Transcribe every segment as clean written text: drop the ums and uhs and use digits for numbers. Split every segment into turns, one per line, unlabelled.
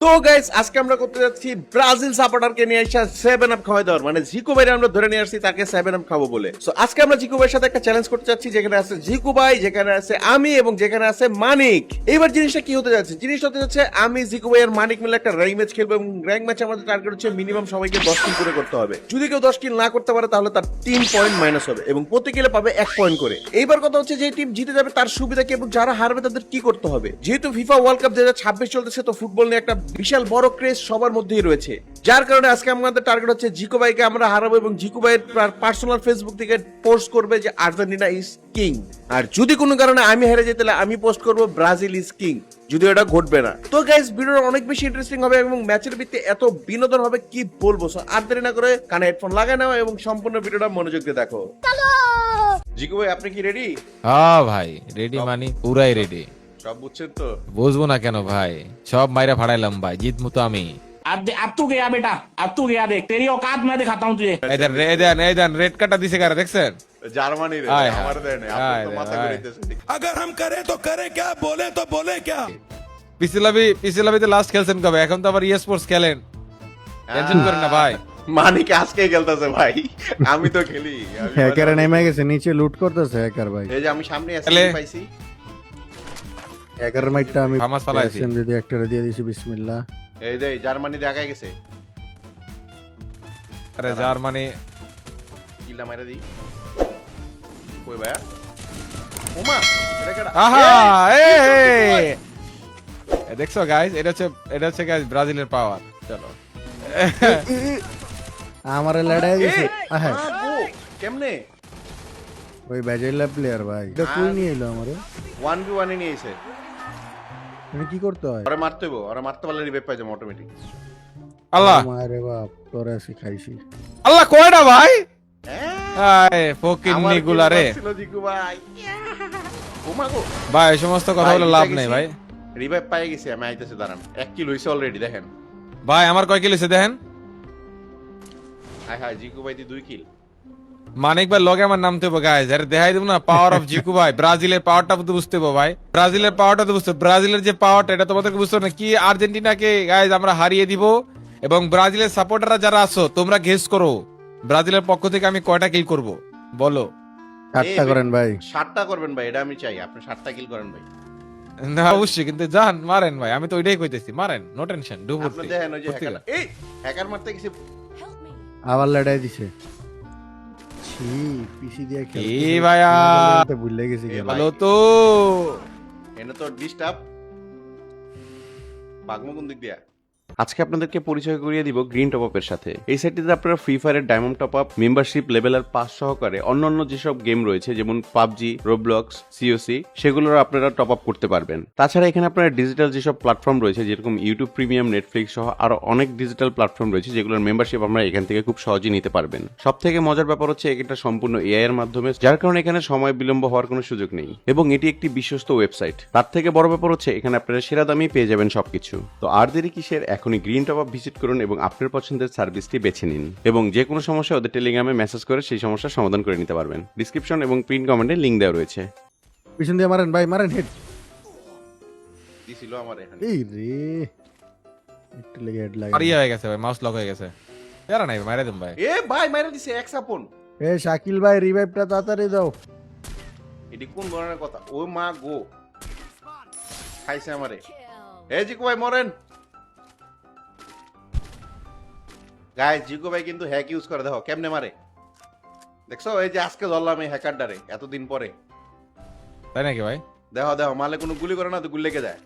তো গাইস আজকে আমরা করতে যাচ্ছি ব্রাজিল সাপোর্টারকে নিয়ে এসে 7 আপ খাওয়াই দেওয়ার, মানে জিকো ভাইরে আমরা ধরে নিয়ে আসছি তাকে 7 আপ খাবো বলে। সো আজকে আমরা জিকো ভাইয়ের সাথে একটা চ্যালেঞ্জ করতে যাচ্ছি, যেখানে আছে জিকো ভাই, যেখানে আছে আমি এবং যেখানে আছে মানিক। এইবার জিনিসটা কি হতে যাচ্ছে? জিনিসটা হতে যাচ্ছে আমি জিকো ভাই আর মানিক মিলে একটা র্যাঙ্ক ম্যাচ খেলবো, এবং র্যাঙ্ক ম্যাচে আমাদের টার্গেট হচ্ছে মিনিমাম সবাইকে 10 কিল করে করতে হবে। যদি কেউ 10 কিল না করতে পারে তাহলে তার 3 পয়েন্ট মাইনাস হবে এবং প্রতি কিলে পাবে 1 পয়েন্ট করে। এইবার কথা হচ্ছে যে টিম জিতে যাবে তার সুবিধা কি এবং যারা হারবে তাদের কি করতে হবে। যেহেতু ফিফা ওয়ার্ল্ড কাপ 2026 চলতেছে, তো ফুটবল নিয়ে একটা বিশাল বড় ক্রেজ সবার মধ্যেই রয়েছে, যার কারণে আজকে আমাদের টার্গেট হচ্ছে জিকো ভাইকে আমরা হারাবো এবং জিকো ভাইয়ের পার্সোনাল ফেসবুক থেকে পোস্ট করবে যে আর্জেন্টিনা ইজ কিং। আর যদি কোনো কারণে আমি হেরে যাই তাহলে আমি পোস্ট করব ব্রাজিল ইজ কিং, যদি এটা ঘটবে না। তো গাইস ভিডিওটা অনেক বেশি ইন্টারেস্টিং হবে এবং ম্যাচের ভিত্তিতে এত বিনোদন হবে কি বলবো। সো আর দেরি না করে কানে হেডফোন লাগায় নাও এবং সম্পূর্ণ ভিডিওটা মনোযোগ দিয়ে দেখো। জিকো ভাই আপনি কি রেডি?
হ্যাঁ ভাই রেডি, মানে পুরাই রেডি।
সব বুঝছেন তো?
বুঝবো না কেন ভাই, সব মাইরা ফাড়াইলাম ভাই, জিতমু তো আমি।
अब तू गया बेटा, अब तू गया, देख तेरी औकात मैं दिखाता हूँ तुझे।
এই দেন রেড কার্ডটা দিছে কারা দেখছেন?
জার্মানি রে
আয়
আমার
হায়,
দেয় না, আপনি তো
আয়
মাথা
হায়।
ঘুরাইতেছেন।
अगर हम करें तो करें क्या, बोले तो बोले क्या।
পিসিলাবিতে লাস্ট খেলছেন কবে? এখন তো আবার স্পোর্টস খেলেন, টেনশন করেন না ভাই।
মানিক আজকে খেলতেছে ভাই, আমি তো খেলি।
হ্যাকার নেমে গেছে নিচে, লুট করতেছে হ্যাকার ভাই।
এই যে আমি সামনে আছি,
তাহলে?
পাইছি
হ্যাকার মাইটটা আমি
ফামাস ফালাইছি।
SMG দিয়ে একটা দিয়ে দিছি, বিসমিল্লাহ।
এই যে জার্মানি দেখা গেছে,
আরে জার্মানি
কিলা মাইরা দি কই ভাই ওমা এটা কেডা?
আহা
এই,
এ দেখছো গাইস, এটা হচ্ছে গাইস ব্রাজিলের পাওয়ার। চলো
আমারে লড়াই দিছে। আহে
মা গো, কেমনে
ওই বাজাইলা প্লেয়ার ভাই, এটা কই নিয়ে এলো আমারে?
1v1 এ নিয়ে এসে
মানে কি করতে হয়?
ওরে মারতে হইব, ওরে মারতে পারলে রিভাইভ পাই যাবে অটোমেটিক।
আল্লাহ
মারে বাপ, তোরা এসে খাইছি।
আল্লাহ কয়টা ভাই?
হ্যাঁ
আয় ফকির
আমার
নিগুলা রে
ছিল জিকু ভাই। ওমা গো
ভাই, এই সমস্ত কথা বলে লাভ নেই ভাই।
রিভাইভ পাই গেছি আমি, আইতেছে দাঁড়ান। 1 কিল হইছে অলরেডি, দেখেন।
ভাই আমার কয় কিল হইছে দেখেন?
হাই হাই জিকু ভাই দি 2 কিল।
মানিক ভাই লগে আমার নামতে হবে গাইস, আরে দেখাই দেব না পাওয়ার অফ জিকু ভাই। ব্রাজিলের পাওয়ারটা তো বুঝতে হবে ভাই, ব্রাজিলের পাওয়ারটা তো বুঝতে হবে। ব্রাজিলের যে পাওয়ারটা এটা তোমাদেরকে বুঝতে হবে না কি? আর্জেন্টিনাকে গাইস আমরা হারিয়ে দিব, এবং ব্রাজিলের সাপোর্টাররা যারা আছো তোমরা গেস করো ব্রাজিলের পক্ষ থেকে আমি কয়টা কিল করব, বলো।
8টা করেন ভাই।
7টা করবেন ভাই, এটা আমি চাই। আপনি 7টা কিল করেন ভাই।
না অবশ্যই, কিন্তু জান মারেন ভাই, আমি তো ওইটাই কইতেছি, মারেন, নো টেনশন, ডু
আপনি দেখেন ওই যে হ্যাকার, এই হ্যাকার মারতে গেছে।
আবার লড়াই দিছে। ছি, পিসি দিয়ে খেলতে।
এই ভাইয়া
ভুলে গেছি
এ
গেল।
ভাই।
ভালো তো।
এনে তো ডিস্টার্ব বাগমো কোন দিক দিয়া। আজকে আপনাদেরকে পরিচয় করিয়ে দিব গ্রিন টপ আপের সাথে। এই সাইটটিতে আপনারা ফ্রি ফায়ারের ডায়মন্ড টপ আপ, মেম্বারশিপ লেভেলের পাস সহকারে অন্যান্য যেসব গেম রয়েছে যেমন পাবজি, রোবলক্স, সিওসি, সেগুলোর আপনারা টপ আপ করতে পারবেন। তাছাড়া এখানে আপনারা ডিজিটাল যেসব প্ল্যাটফর্ম রয়েছে যেরকম ইউটিউব প্রিমিয়াম, নেটফ্লিক্স সহ আরো অনেক ডিজিটাল প্ল্যাটফর্ম রয়েছে যেগুলোর মেম্বারশিপ আপনারা এখান থেকে খুব সহজেই নিতে পারবেন। সব থেকে মজার ব্যাপার হচ্ছে এটা সম্পূর্ণ এআই এর মাধ্যমে, যার কারণে এখানে সময় বিলম্ব হওয়ার কোনো সুযোগ নেই এবং এটি একটি বিশ্বস্ত ওয়েবসাইট। তার থেকে বড় ব্যাপার হচ্ছে এখানে আপনারা সেরা দামে পেয়ে যাবেন সবকিছু। তো আর দেরি কিসের, এখনই গ্রিন টপ আপ ভিজিট করুন এবং আপনার পছন্দের সার্ভিসটি বেছে নিন এবং যে কোনো সমস্যা ওদের টেলিগ্রামে মেসেজ করে সেই সমস্যার সমাধান করে নিতে পারবেন। ডিসক্রিপশন এবং পিন কমেন্টে লিংক দেওয়া রয়েছে।
পিছন দিয়ে মারেন ভাই, মারেন হেড।
দিছিল আমার এখানে।
এই রে, একটু লেগে হেড লাগে।
পারিয়া হয়ে গেছে ভাই, মাউস লক হয়ে গেছে। এরা নাই মাইরা দেন ভাই।
এ ভাই মাইরা দিছে এক সাপন।
এ শাকিল ভাই, রিভাইভটা তাড়াতাড়ি দাও।
এটি কোন ধরনের কথা? ও মা গো, খাইছে আমারে। এ জিকু ভাই মরেন। গাইস জিকু ভাই কিন্তু হ্যাক ইউজ করে, দেখো কেমনে মারে। দেখছো এই যে আজকে ধরলাম এই হ্যাকারটারে এতদিন পরে।
তাই নাকি ভাই?
দেখো দেখো মালে কোনো গুলি করে না তো গুলি লেগে যায়।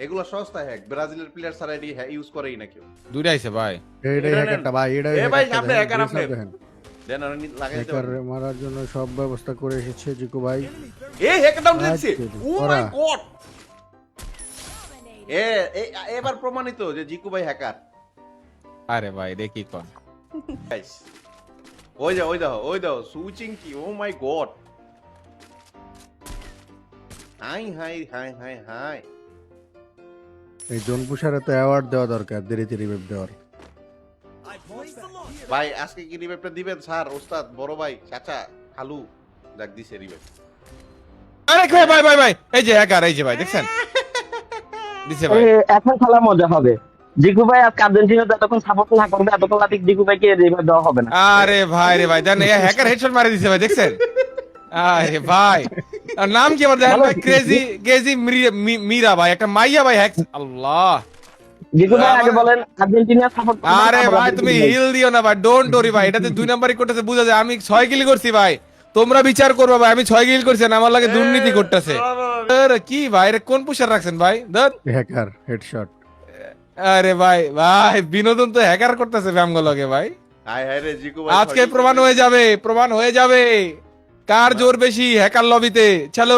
এগুলো সস্তা হ্যাক, ব্রাজিলের প্লেয়ার ছাড়া এটি ইউজ করেই না কেউ।
দুইটা আইছে ভাই।
এইটাই
এটা
হ্যাকারটা ভাই, এটাই
এ ভাই,
হ্যাকারটা
আপনি
দেখেন,
হ্যাকার, আপনি।
দেখেন।
দেন আর লাগাই দিতে
হ্যাকার
পারবেন।
মারার জন্য সব ব্যবস্থা করে এসেছে জিকু ভাই।
এই হ্যাকার ডাউন দিচ্ছে।
আচ্ছা,
ও
ওরা।
মাই গড। এবার প্রমাণিত যে জিকু ভাই হ্যাকার।
আরে ভাই দেখি কোন
গাইস ওই দাও সুইচিং কি, oh my god. Hi hi hi hi hi.
এই জোন পুষারে তো অ্যাওয়ার্ড দেওয়া দরকার, দেরিতে রিভাইভ দেওয়ার।
ভাই আজকে কি রিভাইভটা দিবেন স্যার? ওস্তাদ, বড় ভাই, চাচা, খালু, ডাক দিছে রিভাইভ।
আরে ভাই ভাই ভাই ভাই, এই যে হ্যাকার, এই যে ভাই দেখছেন? দিছে ভাই।
এখন খেলা মজা হবে। জিকু ভাই আজকে আর্জেন্টিনা যতক্ষণ সাপোর্ট না করবে এতক্ষণ লাতিক জিকু ভাইকে রিভাইভ দেওয়া হবে না।
আরে ভাই রে ভাই, দেন হ্যাকার হেডশট মারি দিছে ভাই, দেখছেন? আরে ভাই, আর নাম কি আবার দেখেন ভাই? ক্রেজি ক্রেজি মীরা ভাই, একটা মাইয়া ভাই হ্যাক। আল্লাহ,
জিকু ভাই আগে বলেন আর্জেন্টিনা সাপোর্ট করবে।
আরে ভাই তুমি হিল দিও না ভাই, ডোন্ট ওরি ভাই, এটাতে 2 নাম্বারই করতেছে বোঝা যায়। আমি 6 কিল করছি ভাই, তোমরা বিচার করবে ভাই, আমি 6 কিল করছি না, আমার লাগে দুর্নীতি করতেছে। আরে কি ভাই, রে কোন পুষার রাখছেন ভাই? ধর,
হ্যাকার হেডশট।
আরে ভাই ভাই, বিনোদন তো হ্যাকার করতেছে ব্যামগুলোকে ভাই।
হায় হায় রে জিকু ভাই,
আজকে প্রমাণ হয়ে যাবে, প্রমাণ হয়ে যাবে কার জোর বেশি হ্যাকার লবিতে। চলো,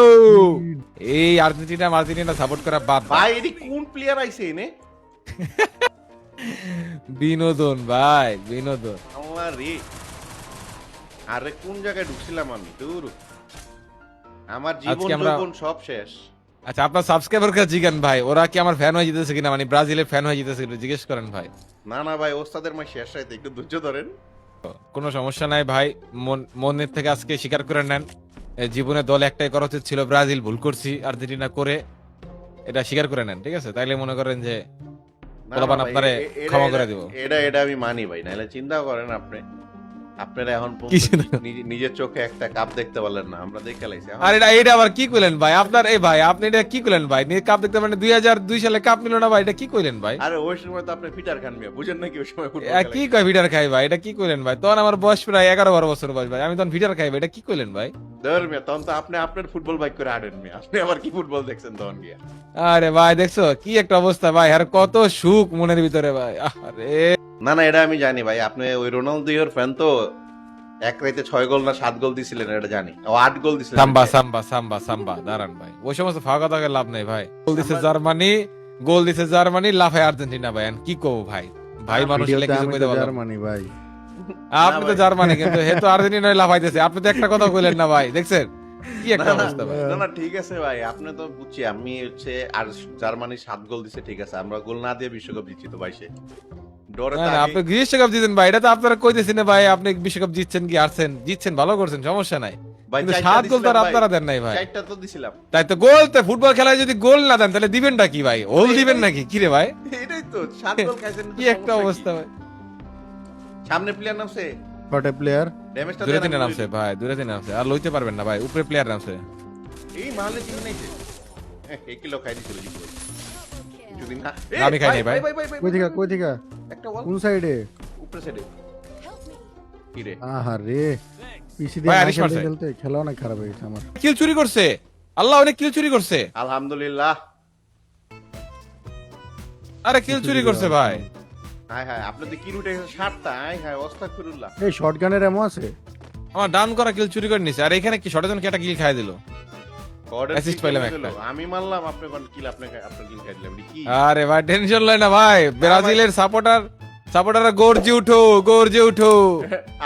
এই আর্জেন্টিনা সাপোর্ট করা বাদ দাও।
ভাই এটি কোন প্লেয়ার আইছে এনে?
বিনোদন ভাই, বিনোদন।
আমার রে, আরে কোন জায়গায় ঢুকছিলাম আমি? দূর, আমার জীবন
আজকে আমরা-
যৌবন সব শেষ।
আচ্ছা, আপনার সাবস্ক্রাইবার কে জিজ্ঞান ভাই, ওরা কি আমার ফ্যান হয়ে যেতেছে কিনা, মানে ব্রাজিলের ফ্যান হয়ে যেতেছে কিনা জিজ্ঞেস করেন ভাই।
না না ভাই, ওস্তাদের মাই শেষ রাইতে একটু ধৈর্য ধরেন।
কোনো সমস্যা নাই ভাই, মনের থেকে আজকে স্বীকার করে নেন, জীবনে দল একটাই করা উচিত ছিল, ব্রাজিল ভুল করছি, আর্জেন্টিনা করে এটা স্বীকার করে নেন, ঠিক আছে? তাইলে মনে করেন যে
না,
পোলাপান
না ভাই,
আপনারে ক্ষমা করে দিব।
এটা আমি মানি ভাই, নাহলে চিন্তা করেন আপনি, আপনারা এখন পর্যন্ত
কি চিন্তা?
নিজের চোখে একটা কাপ দেখতে পারলেন না, আমরা দেখে লাইছি।
আর এটা আবার কি কইলেন ভাই আপনার? এই ভাই আপনি এটা কি কইলেন ভাই? নিয়ে কাপ দেখতে মানে 2002 সালে কাপ নিল না ভাই, এটা কি কইলেন ভাই?
আরে ওই সময় তো আপনি ফিটার খান মিয়া, বুঝেন নাকি ওই সময় ফুটবল
কি কয় ভিটার খাই ভাই, এটা কি কইলেন ভাই? তখন আমার বয়স প্রায় 11-12 বছর বয়স ভাই, আমি তখন ভিটার খাই ভাই, এটা কি কইলেন ভাই?
ধর মিয়া, তখন তো আপনি আপনার ফুটবল বাইক করে হাঁটেন মিয়া, আপনি আবার কি ফুটবল দেখছেন তখন গিয়া?
আরে ভাই দেখছো কি একটা অবস্থা ভাই, আর কত সুখ মনের ভিতরে ভাই। আরে
না না, এটা আমি জানি ভাই, আপনি ওই রোনালদোর ফ্যান তো, এক রাইতে 6 গোল না 7 গোল দিছিলেন এটা জানি, ও 8 গোল দিছিলেন।
সাম্বা দাঁড়ান ভাই, ওই সমস্ত ফাঁকা থাকে লাভ নেই ভাই। গোল দিছে জার্মানি, লাফায় আর্জেন্টিনা ভাই, কি কব ভাই? ভাই মানুষ হলে
ভিডিওতে
কিছু
আমি
কইতে
তো
পারলাম।
জার্মানি ভাই।
আপনি তো জার্মানি, কিন্তু হে তো আর্জেন্টিনায় লাফাইতেছে, আপনি তো একটা কথা কইলেন না ভাই, দেখছেন কি একটা অবস্থা ভাই।
না না ঠিক আছে ভাই, আপনি তো বুঝছি, আমি হচ্ছে আর জার্মানি 7 গোল দিছে, ঠিক আছে, আমরা গোল না দিয়ে বিশ্বকাপ জিতছি তো ভাই, সে ডরে
না,
তো
না,
আগে-
আপনি বিশ্বকাপ জিতেন ভাই, এটা তো আপনারা কইতেছেন না ভাই, আপনি বিশ্বকাপ জিতছেন কি হারছেন, জিতছেন ভালো করছেন, সমস্যা নাই,
ভাই
কিন্তু
4টা
7 গোল তো আর
দিছিলাম
আপনারা
ভাই,
দেন নাই ভাই।
4টা তো দিছিলাম।
তাই তো গোল তো ফুটবল খেলায় যদি গোল না দেন তাহলে দিবেনটা কি ভাই? হোল দিবেন নাকি কি রে ভাই?
এটাই তো 7 গোল খাইছেন,
কি একটা অবস্থা ভাই।
সামনে প্লেয়ার নামছে,
শটে প্লেয়ার।
ড্যামেজটা
দূরে
দেন
তিনে
আমি
নামছে ভাই, দূরে তিনে নামছে, আর লইতে পারবেন না ভাই, উপরে প্লেয়ার নামছে।
এই মাহলে টিম নাইছে, এক কিলো খাই দিছিল জিতু ভাই কিছুদিন না।
আমি খাই নাই ভাই।
কই থেকে
একটা বল
কোন সাইডে?
উপরে সাইডে কি রে?
আহারে পিসি
ভাই,
দিয়ে
আরিশ মারছে।
খেলতে খেলা অনেক খারাপ হয়ে গেছে আমার।
কিল চুরি করছে, আল্লাহ অনেক কিল চুরি করছে।
আলহামদুলিল্লাহ।
আরে কিল চুরি করছে ভাই।
হায় হায়, আপনাদের কি রুটে গেছে 7টা, হায় হায় আস্তাগফিরুল্লাহ।
এই শটগানের এমন আছে?
আমার ডান করা কিল চুরি করে নিছে, আর এখানে কি শর্টজন কি একটা কিল খাই দিল।
গডের
Assist
কি
পাইলাম
করে
একটা।
দিলো? আমি মানলাম আপনি কোন কিল, আপনার কিল খাই দিলাম কি?
আরে ভাই টেনশন লয় না ভাই, ব্রাজিলের সাপোর্টাররা গর্জে উঠো, গর্জে উঠো।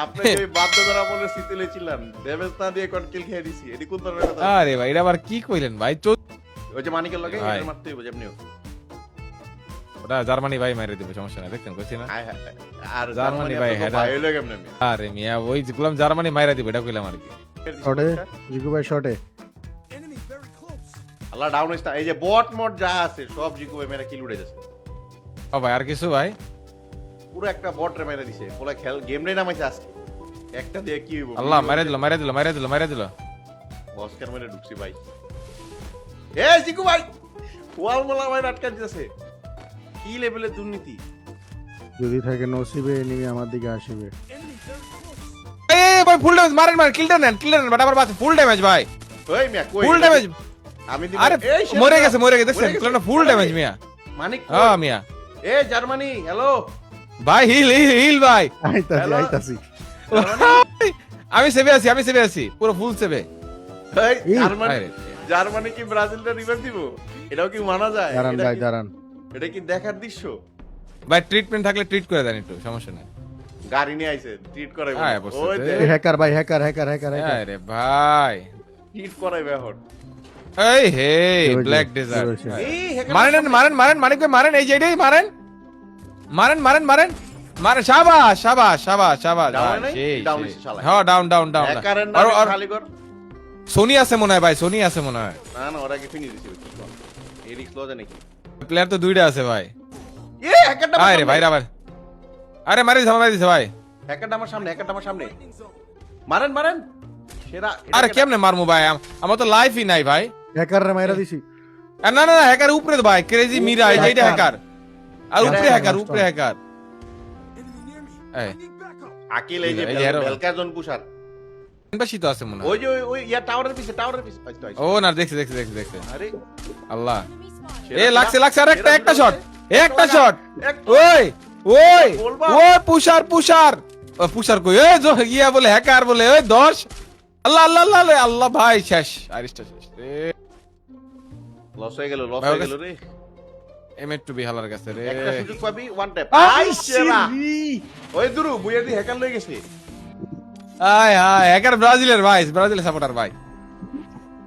আপনি যে বাধ্য করা বলে সিতেলে ছিলেন, ড্যামেজ না দিয়ে কোন কিল খেয়ে দিছি, এটি কোন ধরনের কথা?
আরে ভাই এটা আবার কি কইলেন ভাই?
ওই যে মানিকের লাগে
ভাই।
এটা মারতে হবে যেমনিও।
ওটা জার্মানি ভাই মেরে দিবে, সমস্যা নাই, দেখতেন কইছি না।
হায় হায়, আর
জার্মানি
জার্মানি
ভাই,
ভাই
হেডা।
ভাই হইলো কেমনে?
আরে মিয়া ওই যে বললাম জার্মানি মাইরা দিবে, এটা কইলাম আর কি।
শটে জিকু ভাই শটে।
আল্লাহ ডাউন হইছে, এই যে বট মট যা আছে সব জিকু ভাই মেরে কিল উড়ে যাচ্ছে।
ও ভাই আর কিছু ভাই?
পুরো একটা বট রে মেরে দিছে, বলে খেল গেম রে নামাইছে আজকে। একটা দিয়ে কি হইব?
আল্লাহ মাইরা দিল।
অস্কার মেরে ঢুকছি ভাই। এ জিকু ভাই, ওয়াল মোলা ভাই আটকা দিতেছে। কি লেভেলের দুর্নীতি!
যদি থাকে নসিবে এনিমি আমার দিকে আসবে।
এই ভাই ফুল ড্যামেজ, মারেন কিলটা নেন বাট আবার বাস ফুল ড্যামেজ ভাই,
ওই মিয়া কই?
Full damage.
আমি দিব।
আরে
এই সে
মরে
না।
গেছে দেখছেন, ক্লানা ফুল ড্যামেজ মিয়া।
মানিক
হ্যাঁ মিয়া।
এ জার্মানি, হ্যালো।
ভাই হিল ভাই।
আইতাছি
Hello?
আইতাছি।
আমি সেভে আছি পুরো ফুল সেভে।
এই
এই,
জার্মানি,
আরে।
জার্মানি কি ব্রাজিলটা রিভাইভ দিব? এটাও কি মানা যায়?
দাঁড়ান
এটা
ভাই
কি-
দাঁড়ান।
এটা কি দেখার দৃশ্য?
ভাই ট্রিটমেন্ট থাকলে ট্রিট করে দেন একটু, সমস্যা নাই।
গাড়ি নিয়ে আইছে, ট্রিট করাইবে।
হ্যাঁ, অবশ্যই।
ওই দে,
এই হ্যাকার ভাই হ্যাকার।
আরে ভাই
ট্রিট করাইবে এখন।
এই হে
ওই যে,
ব্ল্যাক ডেজার্ট।
ওই যে।
এই hacker-
মারেন মানিক ভাই মারেন, এই যে এটাই মারেন। শাবাশ
Down
ভাই,
নাই?
সেই,
Down
সেই।
হইছে শালা।
হ্যাঁ ডাউন
হ্যাকারের
আর
নামে
আর
খালি কর।
সোনি আছে মনে হয় ভাই, সোনি আছে মনে হয়।
না না, ওরা কি ফিনি দিছে। এই রিক্স লজে নাকি?
প্লেয়ার তো দুইটা আছে ভাই।
এ হ্যাকারটা
আরে ভাই আবার আরে মারি দিছে ভাই।
হ্যাকারটা আমার সামনে, হ্যাকারটা আমার সামনে। মারেন মারেন। সেরা।
আরে কেমনে মারমু ভাই? আমার তো লাইফই নাই ভাই।
হ্যাকার রে মাইরা দিছি।
না না না, হ্যাকার উপরে তো ভাই, ক্রেজি মিরা এইটা হ্যাকার। আর উপরে হ্যাকার, উপরে হ্যাকার। এই
আকিল এই যে
এই যে আরো-
ভেলকা জন পুষার।
পাশে তো আছে মনে হয়।
ওই যে ওই ইয়া টাওয়ারের পিছে আইতো, আইতো।
ও না, দেখছি।
আরে
আল্লাহ,
সেরা,
এ
সেরা।
লাগছে আর একটা
সেরা
শট,
সেরা।
একটা শট।
একটা।
ওই ওই
বলবা?
ওই পুষার ও পুষার কই? এই ইয়া বলে হ্যাকার বলে, ওই 10। আল্লাহ আল্লাহ আল্লাহ আল্লাহ ভাই, শেষ আরিস্টা শেষ রে।
লস হয়ে গেল, লস
ভাই,
হয়ে
ওকে-
গেল রে।
এমএট টু বি হালার কাছে রে।
একটা সুযোগ পাবি, ওয়ান ট্যাপ।
আই,
আই সেরা। ওই দুরু বুইয়া দি হ্যাকার লয়ে গেছে।
আয় হ্যাকার ব্রাজিলের ভাই, ব্রাজিলের সাপোর্টার ভাই।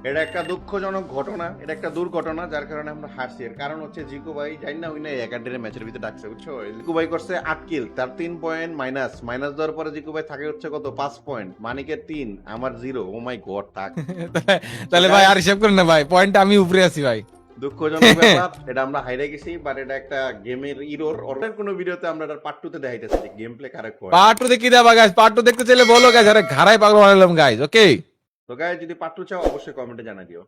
এটা একটা দুঃখজনক ঘটনা, এটা একটা দুর্ঘটনা, যার কারণে আমরা হারছি। এর কারণ হচ্ছে জিকো ভাই জানি না উইনা একাডেমির ম্যাচের ভিতরে ডাকছে, বুঝছো? জিকো ভাই করছে 8 কিল, তার 3 পয়েন্ট মাইনাস দেওয়ার পরে জিকো ভাই থাকে হচ্ছে কত 5 পয়েন্ট, মানিকের 3, আমার 0। ও মাই গড, থাক।
তাহলে ভাই আর হিসাব করেন না ভাই, পয়েন্ট আমি উপরে আছি ভাই।
দুঃখজনক ব্যাপার, এটা আমরা হাইরে গেছি, বাট এটা একটা গেমের ইরোর। অর্ডার কোনো ভিডিওতে আমরা এটা পার্ট 2 তে দেখাইতেছি যে গেম প্লে কারেক্ট হয়।
পার্ট 2 দেখি দেবা গাইস, পার্ট 2 দেখতে চাইলে বলো গাইস। আরে ঘাড়াই পাগল বানালাম গাইস, ওকে।
তো গাইস যদি পার্ট 2 চাও অবশ্যই কমেন্টে জানাই দিও।